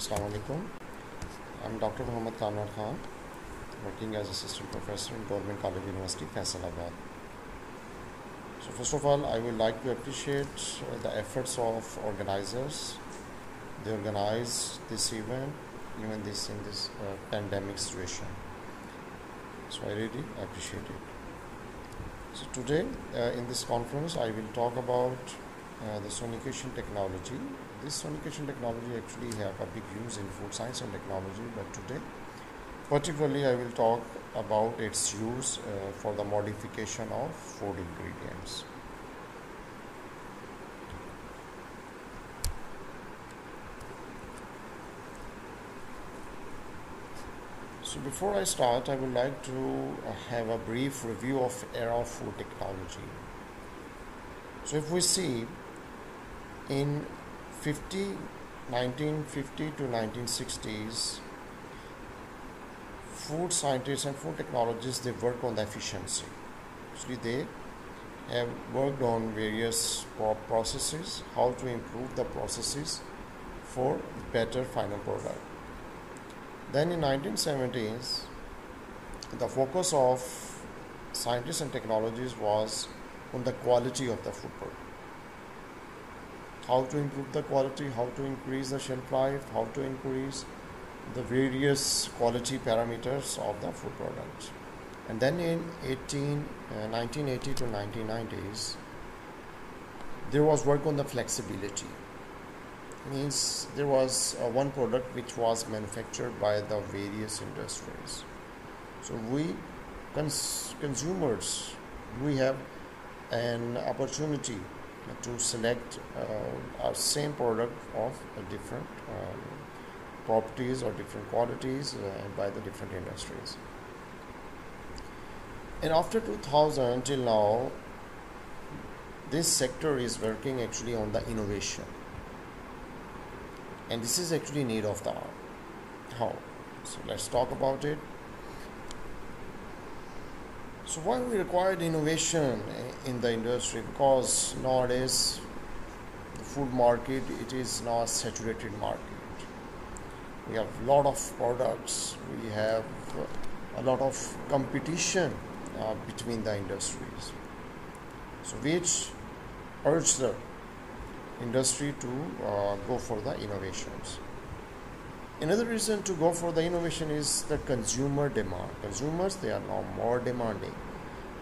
Assalamu alaikum. I'm Dr. Muhammad Kamran Khan, working as assistant professor in Government College University, Faisalabad. So first of all, I would like to appreciate the efforts of organizers. They organized this event, even this in this pandemic situation. So I really appreciate it. So today in this conference, I will talk about the sonication technology. This sonication technology actually have a big use in food science and technology, but today particularly I will talk about its use for the modification of food ingredients. So before I start, I would like to have a brief review of era of food technology. So if we see in 1950 to 1960s, food scientists and food technologists, they work on the efficiency. Actually, they have worked on various processes, how to improve the processes for better final product. Then in 1970s, the focus of scientists and technologists was on the quality of the food product. How to improve the quality, how to increase the shelf life, how to increase the various quality parameters of the food product. And then in 1980 to 1990s, there was work on the flexibility. Means there was one product which was manufactured by the various industries. So we consumers, we have an opportunity to select our same product of different properties or different qualities by the different industries. And after 2000 till now, this sector is working actually on the innovation, and this is actually need of the hour. How? So let's talk about it. So why we required innovation in the industry? Because nowadays the food market, it is now a saturated market. We have a lot of products, we have a lot of competition between the industries, so which urge the industry to go for the innovations. Another reason to go for the innovation is the consumer demand. Consumers, they are now more demanding.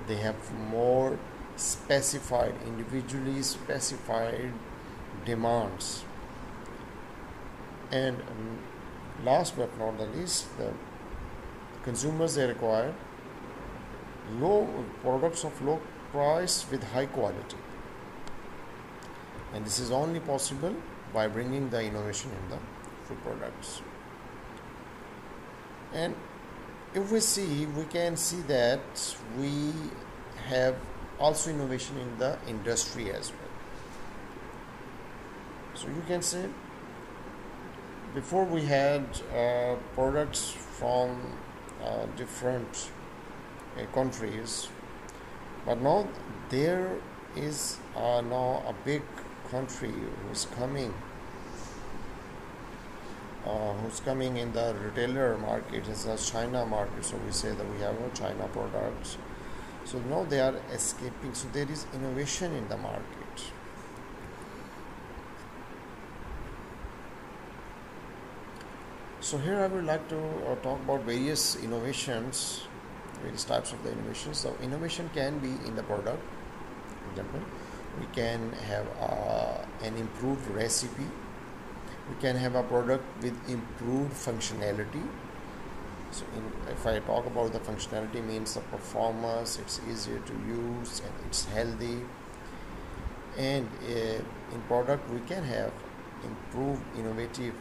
They have more specified, individually specified demands. And last but not the least, the consumers, they require low products of low price with high quality. And this is only possible by bringing the innovation in the food products. And if we see, we can see that we have also innovation in the industry as well. So you can say before we had products from different countries, but now there is now a big country who's coming in the retailer market. It's the China market, so we say that we have no China products. So now they are escaping, so there is innovation in the market. So here I would like to talk about various innovations, various types of the innovations. So innovation can be in the product. For example, we can have an improved recipe. We can have a product with improved functionality. So if I talk about the functionality, means the performance, it's easier to use and it's healthy. And in product, we can have improved innovative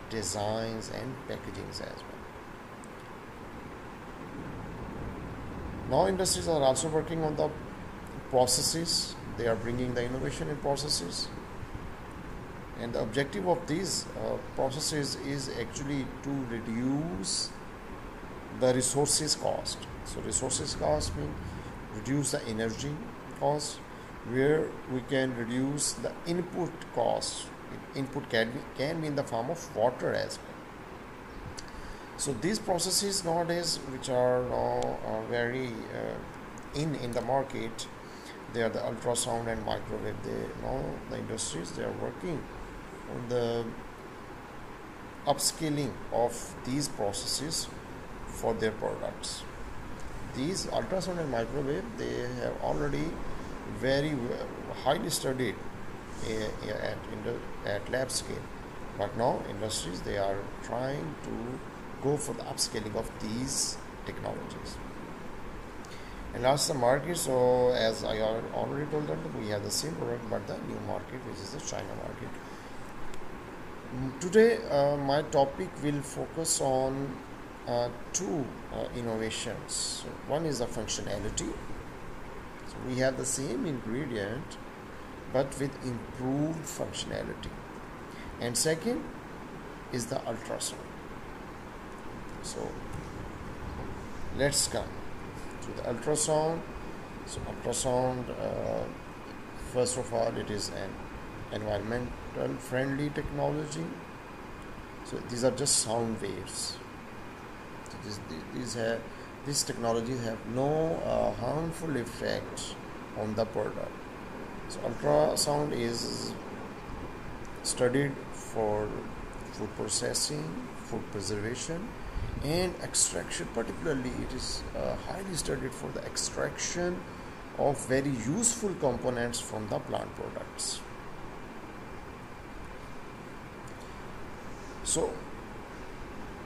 designs and packagings as well. Now industries are also working on the processes. They are bringing the innovation in processes. And the objective of these processes is actually to reduce the resources cost. So resources cost means reduce the energy cost, where we can reduce the input cost. Input can be in the form of water as well. So these processes nowadays, which are now very in the market, they are the ultrasound and microwave. They now the industries, they are working on the upscaling of these processes for their products. These ultrasound and microwave, they have already very highly studied at lab scale, but now industries, they are trying to go for the upscaling of these technologies. And that's the market. So as I already told that we have the same product, but the new market, which is the China market. Today my topic will focus on two innovations. So one is the functionality. So we have the same ingredient but with improved functionality. And second is the ultrasound. So let's come to the ultrasound. So ultrasound, first of all, it is an environmental friendly technology. So these are just sound waves. So this technology have no harmful effect on the product. So ultrasound is studied for food processing, food preservation, and extraction. Particularly, it is highly studied for the extraction of very useful components from the plant products. So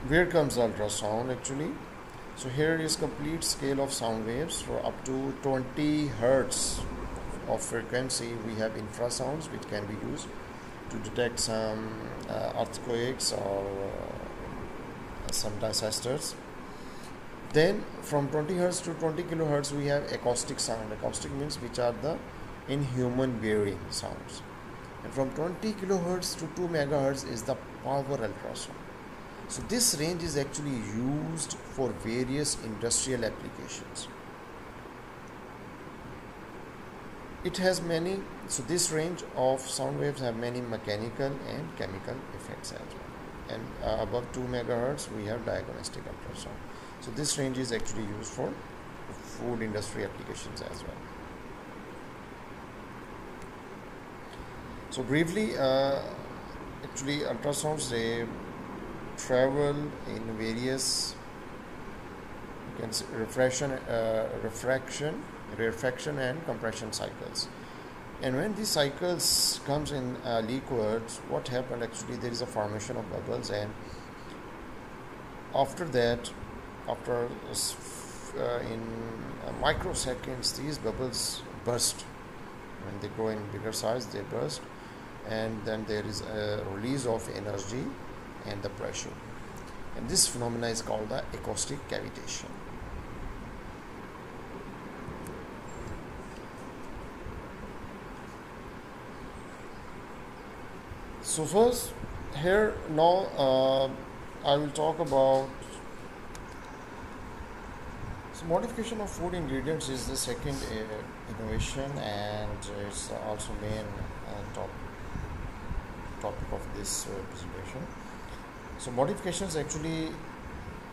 where comes ultrasound actually? So here is complete scale of sound waves for up to 20 hertz of frequency. We have infrasounds which can be used to detect some earthquakes or some disasters. Then from 20 hertz to 20 kilohertz we have acoustic sound. Acoustic means which are the inhuman bearing sounds. And from 20 kilohertz to 2 megahertz is the power ultrasound. So this range is actually used for various industrial applications. It has many, so this range of sound waves have many mechanical and chemical effects as well. And above 2 megahertz we have diagnostic ultrasound. So this range is actually used for food industry applications as well. So briefly, actually ultrasounds, they travel in various, you can say, refraction and compression cycles. And when these cycles comes in liquids, what happened actually, there is a formation of bubbles, and after that, after in microseconds, these bubbles burst. When they grow in bigger size, they burst, and then there is a release of energy and the pressure, and this phenomena is called the acoustic cavitation. So first here now I will talk about, so modification of food ingredients is the second innovation, and it's also main topic of this presentation. So modifications actually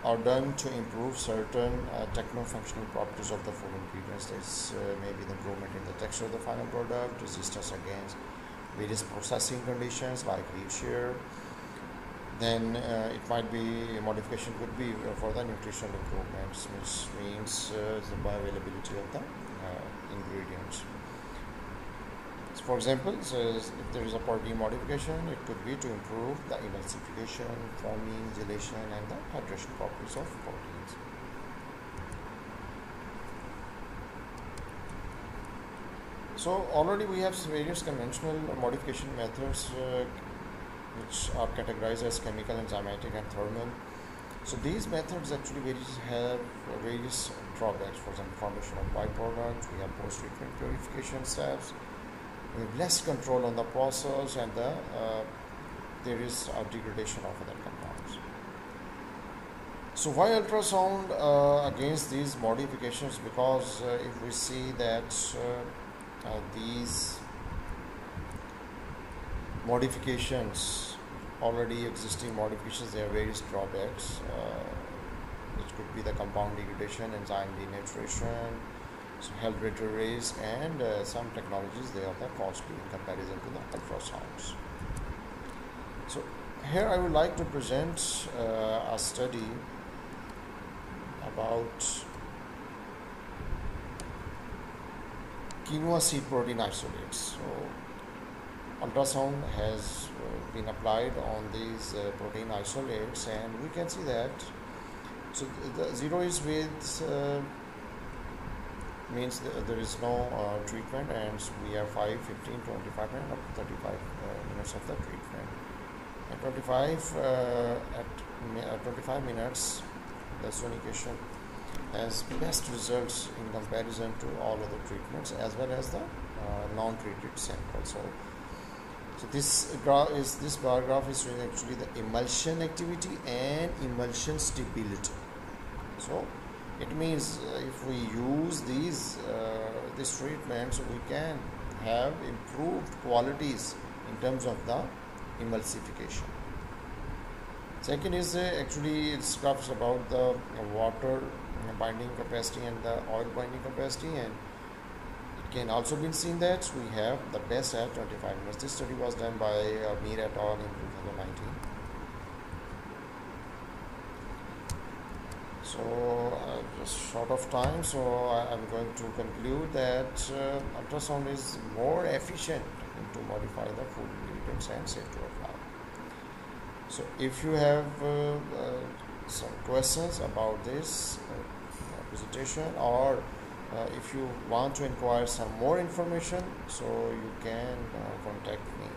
are done to improve certain techno-functional properties of the food ingredients. This may be the improvement in the texture of the final product, resistance against various processing conditions like reef shear. Then it might be, a modification could be for the nutritional improvements, which means the bioavailability of the ingredients. So for example, so if there is a protein modification, it could be to improve the emulsification, foaming, gelation, and the hydration properties of proteins. So already we have various conventional modification methods which are categorized as chemical, enzymatic, and thermal. So these methods actually have various drawbacks. For example, formation of byproducts, we have post-treatment purification steps, we have less control on the process, and there is a degradation of other compounds. So why ultrasound against these modifications? Because if we see that these modifications already existing modifications, there are various drawbacks, which could be the compound degradation, enzyme denaturation, so health rate raise, and some technologies they are the costly in comparison to the ultrasounds. So here I would like to present a study about quinoa seed protein isolates. So ultrasound has been applied on these protein isolates, and we can see that so the 0 is with means there is no treatment, and we have 5, 15, 25 and up to 35 minutes of the treatment. At 25 minutes the sonication has best results in comparison to all other treatments as well as the non-treated sample. So this bar graph is showing actually the emulsion activity and emulsion stability. So it means if we use this treatment, so we can have improved qualities in terms of the emulsification. Second is actually it talks about the water binding capacity and the oil binding capacity, and it can also be seen that we have the best at 25 minutes. This study was done by Mir et al. In 2019. So just short of time, so I'm going to conclude that ultrasound is more efficient to modify the food ingredients and safe to apply. So if you have some questions about this presentation, or if you want to inquire some more information, so you can contact me.